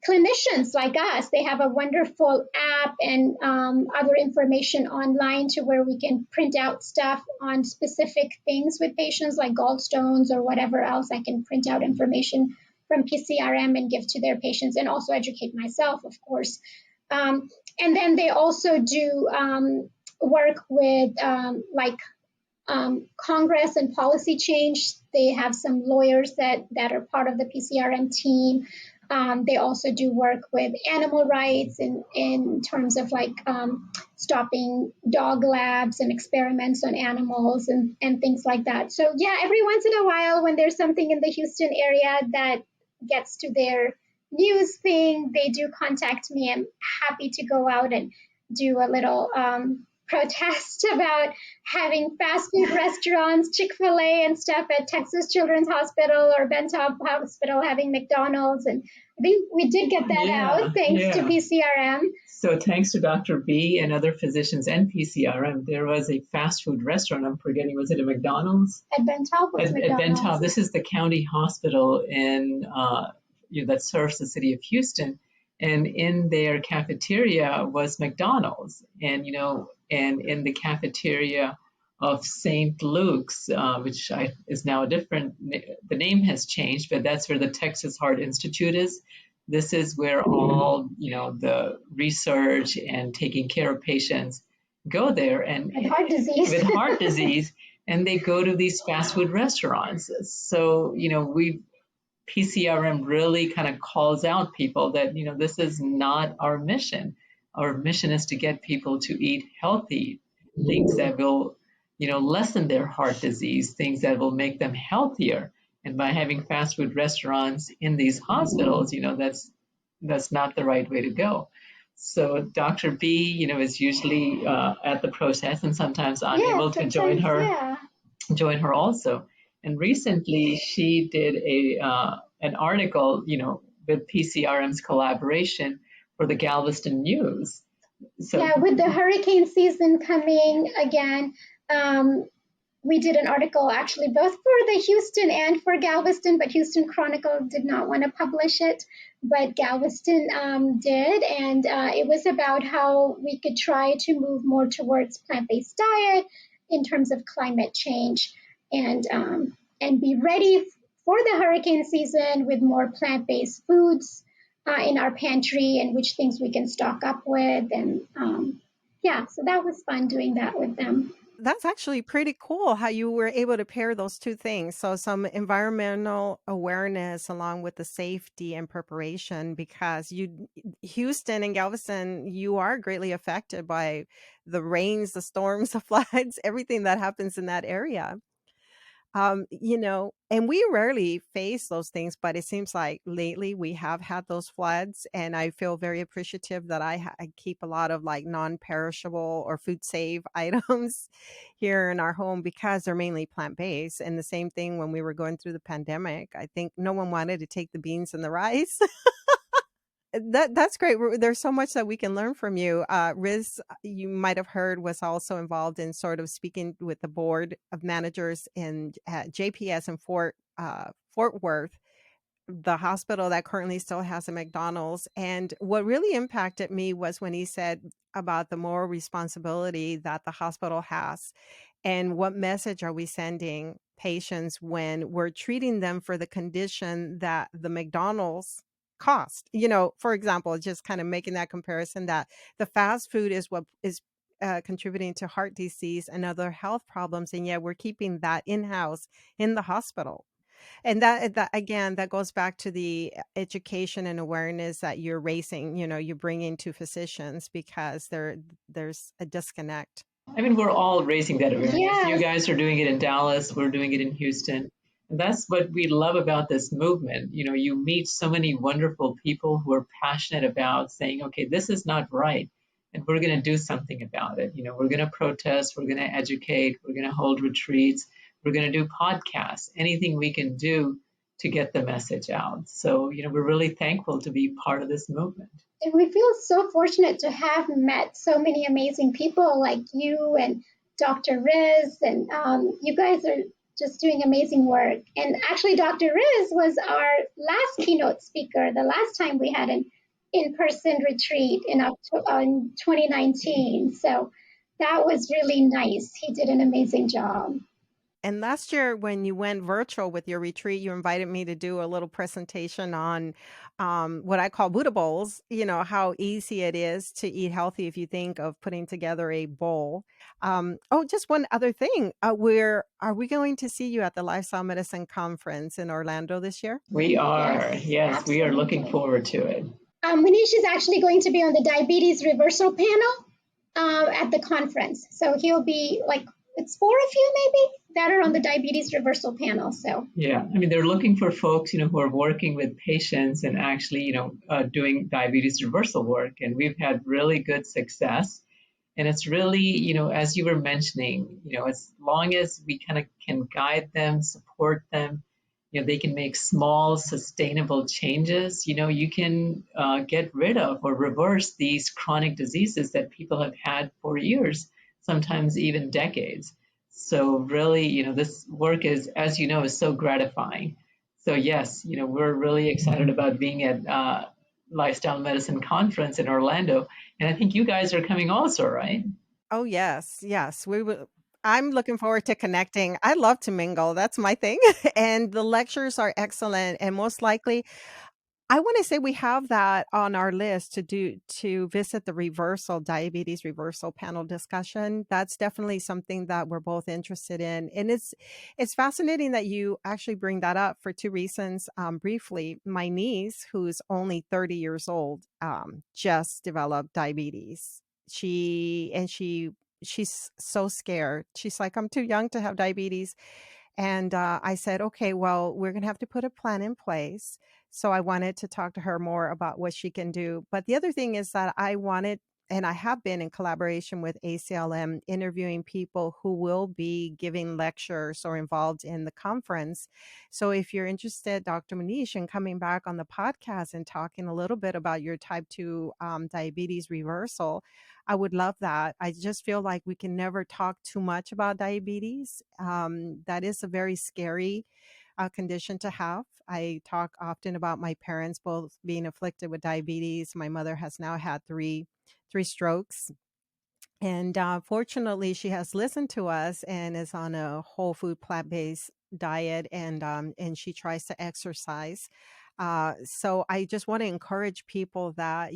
clinicians like us. They have a wonderful app and other information online to where we can print out stuff on specific things with patients like gallstones or whatever else. I can print out information from PCRM and give to their patients, and also educate myself, of course. And then they also do work with Congress and policy change. They have some lawyers that are part of the PCRM team. They also do work with animal rights in terms of stopping dog labs and experiments on animals and things like that. So yeah, every once in a while when there's something in the Houston area that gets to their news thing, they do contact me. I'm happy to go out and do a little protest about having fast food restaurants, Chick-fil-A and stuff at Texas Children's Hospital or Bentop Hospital having McDonald's. And I think we did get that out thanks to PCRM. So thanks to Dr. B and other physicians and PCRM, there was a fast food restaurant, I'm forgetting, was it a McDonald's? At Bentop was McDonald's. At Bentop, this is the county hospital in that serves the city of Houston. And in their cafeteria was McDonald's. And, and in the cafeteria of St. Luke's, which is now the name has changed, but that's where the Texas Heart Institute is. This is where all, the research and taking care of patients go there. And with heart disease. With heart disease. And they go to these fast food restaurants. So, PCRM really kind of calls out people that, this is not our mission. Our mission is to get people to eat healthy things that will lessen their heart disease, things that will make them healthier. And by having fast food restaurants in these hospitals, that's not the right way to go. So Dr. B, is usually at the process, and sometimes I'm Yeah, able to join sometimes, her, yeah. also. And recently, she did an article, with PCRM's collaboration for the Galveston News. So Yeah, with the hurricane season coming again, um, we did an article actually both for the Houston and for Galveston, but Houston Chronicle did not want to publish it, but Galveston did, and it was about how we could try to move more towards plant-based diet in terms of climate change, and be ready for the hurricane season with more plant-based foods in our pantry, and which things we can stock up with, and yeah, so that was fun doing that with them. That's actually pretty cool how you were able to pair those two things. So, some environmental awareness along with the safety and preparation, because Houston and Galveston, you are greatly affected by the rains, the storms, the floods, everything that happens in that area. And we rarely face those things, but it seems like lately we have had those floods, and I feel very appreciative that I keep a lot of like non-perishable or food save items here in our home because they're mainly plant-based. And the same thing when we were going through the pandemic. I think no one wanted to take the beans and the rice. That's great. There's so much that we can learn from you. Riz, you might have heard, was also involved in sort of speaking with the board of managers in JPS in Fort Worth, the hospital that currently still has a McDonald's. And what really impacted me was when he said about the moral responsibility that the hospital has, and what message are we sending patients when we're treating them for the condition that the McDonald's cost? For example, just kind of making that comparison that the fast food is what is contributing to heart disease and other health problems, and yet we're keeping that in-house in the hospital. And that again, that goes back to the education and awareness that you're raising, you're bringing to physicians, because there's a disconnect. I mean, we're all raising that awareness. You Yes. guys are doing it in Dallas, we're doing it in Houston. And that's what we love about this movement. You meet so many wonderful people who are passionate about saying, okay, this is not right. And we're going to do something about it. We're going to protest, we're going to educate, we're going to hold retreats, we're going to do podcasts, anything we can do to get the message out. So, we're really thankful to be part of this movement. And we feel so fortunate to have met so many amazing people like you and Dr. Riz, and you guys are just doing amazing work. And actually, Dr. Riz was our last keynote speaker the last time we had an in-person retreat in October, in 2019. So that was really nice. He did an amazing job. And last year, when you went virtual with your retreat, you invited me to do a little presentation on what I call Buddha bowls, how easy it is to eat healthy if you think of putting together a bowl. Oh, just one other thing. Are we going to see you at the Lifestyle Medicine Conference in Orlando this year? We are, yes, we are looking Absolutely. forward to it. Munish is actually going to be on the diabetes reversal panel at the conference. So he'll be like, it's 4 of you maybe that are on the diabetes reversal panel. So Yeah, I mean, they're looking for folks, who are working with patients and actually, doing diabetes reversal work. And we've had really good success. And it's really, as you were mentioning, as long as we kind of can guide them, support them, they can make small, sustainable changes. You can get rid of or reverse these chronic diseases that people have had for years, sometimes even decades. So really, this work is, as is so gratifying. So yes, we're really excited about being at Lifestyle Medicine Conference in Orlando, and I think you guys are coming also, right? Oh, yes. Yes. We will. I'm looking forward to connecting. I love to mingle. That's my thing. And the lectures are excellent. And most likely, I want to say we have that on our list to visit the diabetes reversal panel discussion. That's definitely something that we're both interested in. And it's fascinating that you actually bring that up for two reasons. Briefly, my niece, who's only 30 years old, just developed diabetes. She she's so scared. She's like, I'm too young to have diabetes. And I said, okay, well, we're going to have to put a plan in place. So I wanted to talk to her more about what she can do. But the other thing is that I wanted, and I have been in collaboration with ACLM, interviewing people who will be giving lectures or involved in the conference. So if you're interested, Dr. Munish, in coming back on the podcast and talking a little bit about your type 2 diabetes reversal, I would love that. I just feel like we can never talk too much about diabetes. That is a very scary condition to have. I talk often about my parents both being afflicted with diabetes. My mother has now had three strokes. And fortunately, she has listened to us and is on a whole food plant-based diet, and she tries to exercise. So I just want to encourage people that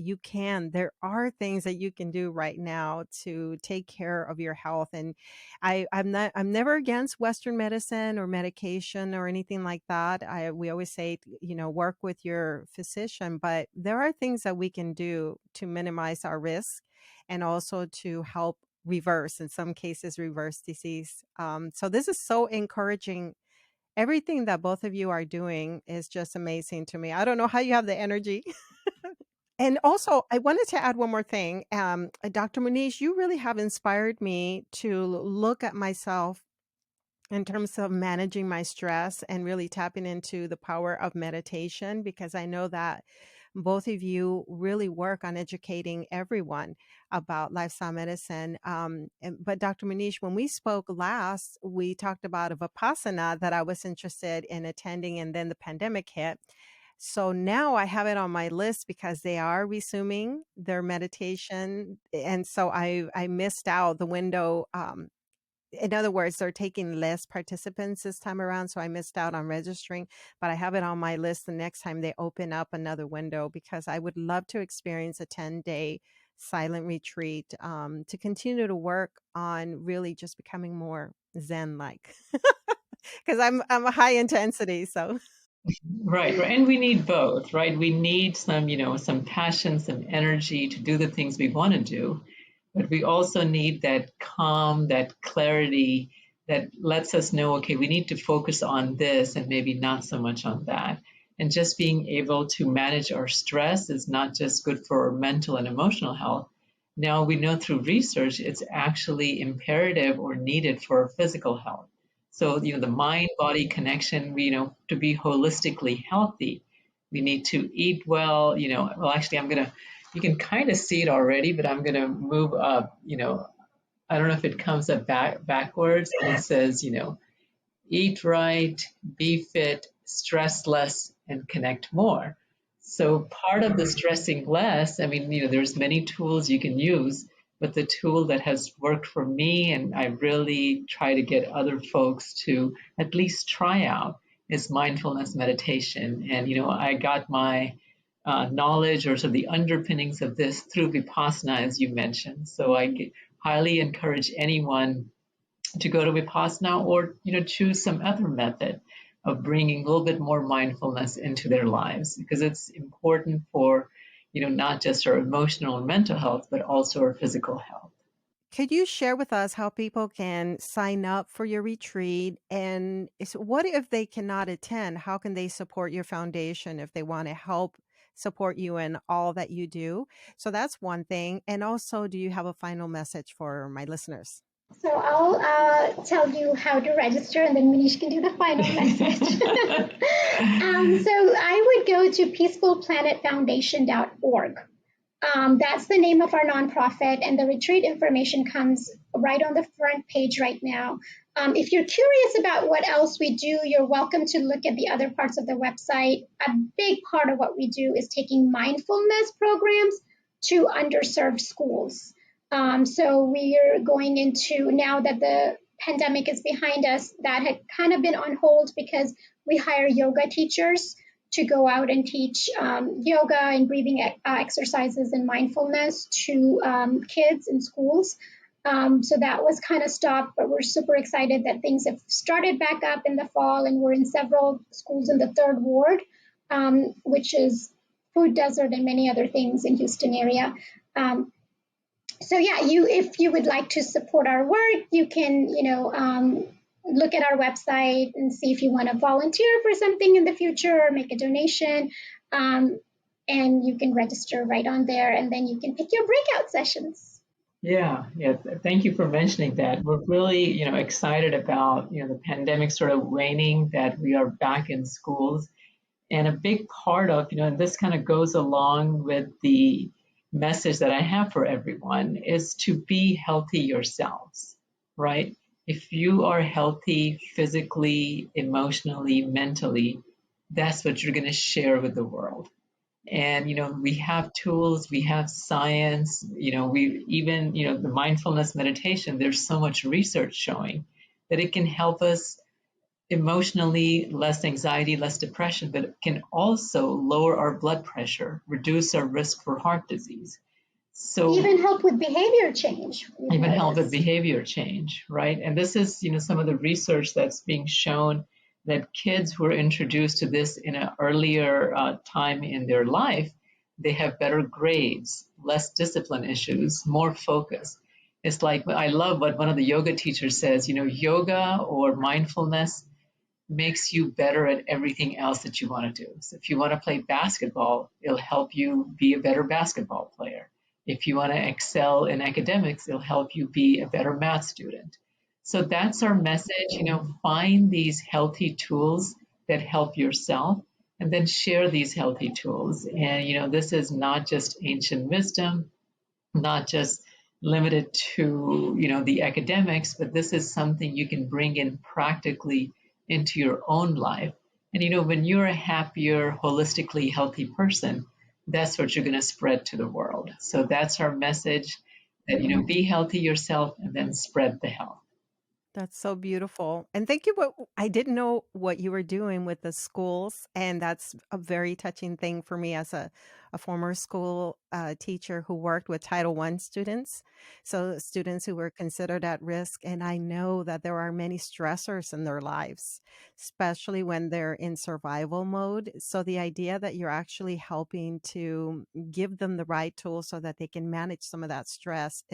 there are things that you can do right now to take care of your health. And I'm never against Western medicine or medication or anything like that. We always say, work with your physician, but there are things that we can do to minimize our risk and also to help reverse, in some cases, reverse disease. So this is so encouraging. Everything that both of you are doing is just amazing to me. I don't know how you have the energy. And also, I wanted to add one more thing. Dr. Muniz, you really have inspired me to look at myself in terms of managing my stress and really tapping into the power of meditation, because I know that both of you really work on educating everyone about lifestyle medicine. But Dr. Manish, when we spoke last, we talked about a Vipassana that I was interested in attending, and then the pandemic hit. So now I have it on my list because they are resuming their meditation. And so I missed out the window. In other words, they're taking less participants this time around. So I missed out on registering, but I have it on my list the next time they open up another window, because I would love to experience a 10-day silent retreat to continue to work on really just becoming more Zen-like. Because I'm a high intensity. So Right, right. And we need both, right? We need some, some passion, some energy to do the things we want to do. But we also need that calm, that clarity that lets us know, okay, we need to focus on this and maybe not so much on that. And just being able to manage our stress is not just good for our mental and emotional health. Now we know through research it's actually imperative or needed for our physical health. So, the mind body connection, to be holistically healthy, we need to eat well, well, actually, you can kind of see it already, but I'm going to move up, I don't know if it comes up backwards, and it says, eat right, be fit, stress less, and connect more. So part of the stressing less, I mean, there's many tools you can use, but the tool that has worked for me, and I really try to get other folks to at least try out, is mindfulness meditation. And, I got my knowledge or sort of the underpinnings of this through Vipassana, as you mentioned. So I highly encourage anyone to go to Vipassana or, choose some other method of bringing a little bit more mindfulness into their lives, because it's important for, not just our emotional and mental health, but also our physical health. could you share with us how people can sign up for your retreat? And what if they cannot attend? How can they support your foundation if they want to help support you in all that you do? So that's one thing. And also, do you have a final message for my listeners? So I'll tell you how to register, and then Manish can do the final message. So I would go to peacefulplanetfoundation.org. That's the name of our nonprofit, and the retreat information comes right on the front page right now. If you're curious about what else we do, you're welcome to look at the other parts of the website. A big part of what we do is taking mindfulness programs to underserved schools. So we are going into, now that the pandemic is behind us, that had kind of been on hold because we hire yoga teachers to go out and teach yoga and breathing exercises and mindfulness to kids in schools. So that was kind of stopped, but we're super excited that things have started back up in the fall, and we're in several schools in the 3rd Ward, which is food desert and many other things in Houston area. So yeah, if you would like to support our work, you can, look at our website and see if you want to volunteer for something in the future or make a donation. Um, and you can register right on there, and then you can pick your breakout sessions. Yeah, yeah. Thank you for mentioning that. We're really, excited about, the pandemic sort of waning, that we are back in schools. And a big part of, and this kind of goes along with the message that I have for everyone, is to be healthy yourselves, right? If you are healthy physically, emotionally, mentally, that's what you're going to share with the world. And we have tools, we have science, we even, the mindfulness meditation, there's so much research showing that it can help us emotionally, less anxiety, less depression, but it can also lower our blood pressure, reduce our risk for heart disease. So even help with behavior change. Even help with behavior change, right? And this is, some of the research that's being shown, that kids who are introduced to this in an earlier time in their life, they have better grades, less discipline issues, more focus. It's like, I love what one of the yoga teachers says, yoga or mindfulness makes you better at everything else that you want to do. So if you want to play basketball, it'll help you be a better basketball player. If you want to excel in academics, it'll help you be a better math student. So that's our message, find these healthy tools that help yourself, and then share these healthy tools. And, this is not just ancient wisdom, not just limited to, the academics, but this is something you can bring in practically into your own life. And when you're a happier, holistically healthy person, that's what you're going to spread to the world. So that's our message, that be healthy yourself and then spread the health. That's so beautiful. And thank you. I didn't know what you were doing with the schools. And that's a very touching thing for me as a former school teacher who worked with Title I students. So students who were considered at risk. And I know that there are many stressors in their lives, especially when they're in survival mode. So the idea that you're actually helping to give them the right tools so that they can manage some of that stress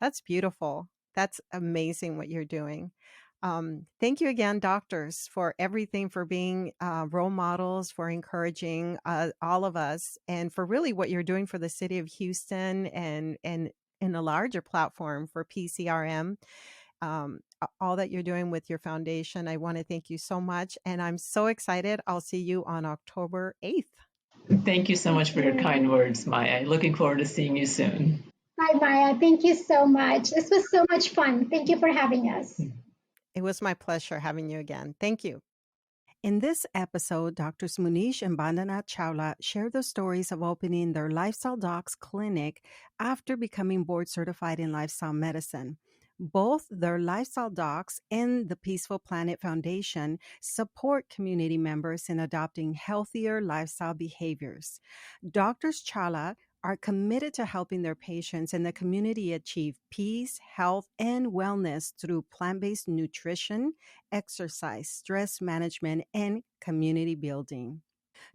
that's beautiful. That's amazing what you're doing. Thank you again, doctors, for everything, for being role models, for encouraging all of us, and for really what you're doing for the city of Houston and in a larger platform for PCRM. All that you're doing with your foundation. I want to thank you so much. And I'm so excited. I'll see you on October 8th. Thank you so much for your kind words, Maya. Looking forward to seeing you soon. Bye, Maya. Thank you so much. This was so much fun. Thank you for having us. It was my pleasure having you again. Thank you. In this episode, Doctors Munish and Bandana Chawla share the stories of opening their Lifestyle Docs clinic after becoming board certified in lifestyle medicine. Both their Lifestyle Docs and the Peaceful Planet Foundation support community members in adopting healthier lifestyle behaviors. Doctors Chawla are committed to helping their patients and the community achieve peace, health, and wellness through plant-based nutrition, exercise, stress management, and community building.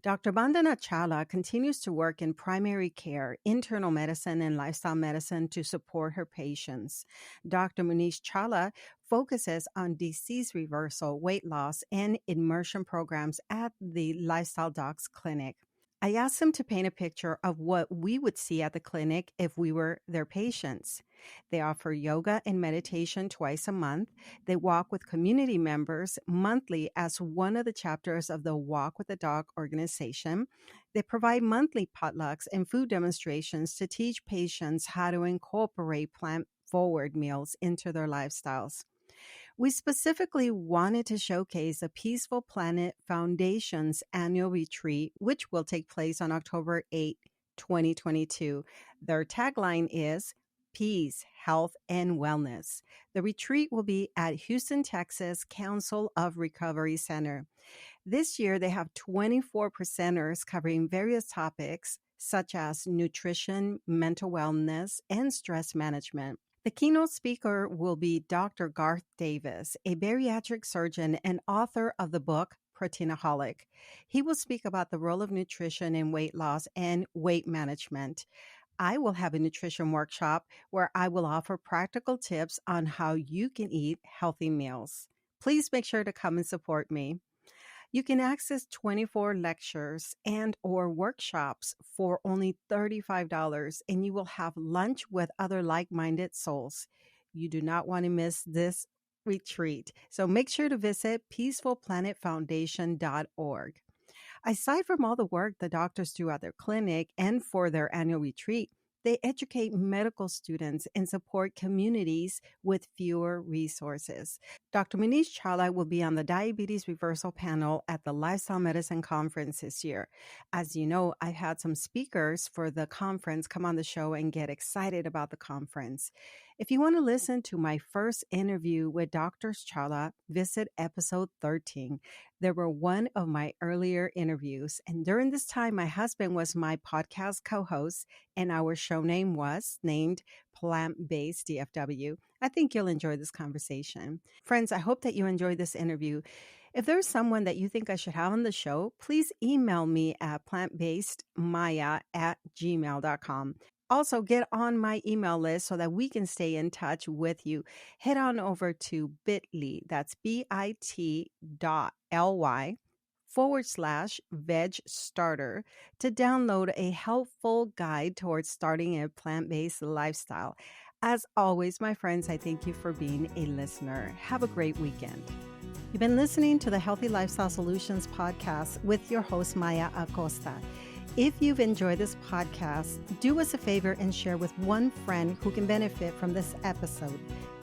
Dr. Bandana Chawla continues to work in primary care, internal medicine, and lifestyle medicine to support her patients. Dr. Munish Chawla focuses on disease reversal, weight loss, and immersion programs at the Lifestyle Docs Clinic. I asked them to paint a picture of what we would see at the clinic if we were their patients. They offer yoga and meditation twice a month. They walk with community members monthly as one of the chapters of the Walk with the Dog organization. They provide monthly potlucks and food demonstrations to teach patients how to incorporate plant-forward meals into their lifestyles. We specifically wanted to showcase the Peaceful Planet Foundation's annual retreat, which will take place on October 8, 2022. Their tagline is Peace, Health, and Wellness. The retreat will be at Houston, Texas Council of Recovery Center. This year, they have 24 presenters covering various topics such as nutrition, mental wellness, and stress management. The keynote speaker will be Dr. Garth Davis, a bariatric surgeon and author of the book Proteinaholic. He will speak about the role of nutrition in weight loss and weight management. I will have a nutrition workshop where I will offer practical tips on how you can eat healthy meals. Please make sure to come and support me. You can access 24 lectures and or workshops for only $35, and you will have lunch with other like-minded souls. You do not want to miss this retreat. So make sure to visit peacefulplanetfoundation.org. Aside from all the work the doctors do at their clinic and for their annual retreat, they educate medical students and support communities with fewer resources. Dr. Munish Chawla will be on the Diabetes Reversal panel at the Lifestyle Medicine Conference this year. As you know, I've had some speakers for the conference come on the show and get excited about the conference. If you want to listen to my first interview with Dr. Chawla, visit episode 13. They were one of my earlier interviews. And during this time, my husband was my podcast co-host, and our show name was named Plant-Based DFW. I think you'll enjoy this conversation. Friends, I hope that you enjoyed this interview. If there's someone that you think I should have on the show, please email me at plantbasedmaya@gmail.com. Also, get on my email list so that we can stay in touch with you. Head on over to bit.ly, that's bit.ly/veg starter to download a helpful guide towards starting a plant-based lifestyle. As always, my friends, I thank you for being a listener. Have a great weekend. You've been listening to the Healthy Lifestyle Solutions podcast with your host, Maya Acosta. If you've enjoyed this podcast, do us a favor and share with one friend who can benefit from this episode.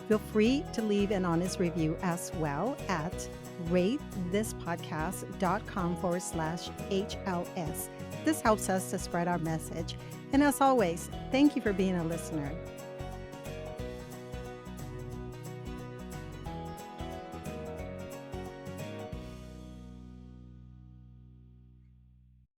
Feel free to leave an honest review as well at ratethispodcast.com/HLS. This helps us to spread our message. And as always, thank you for being a listener.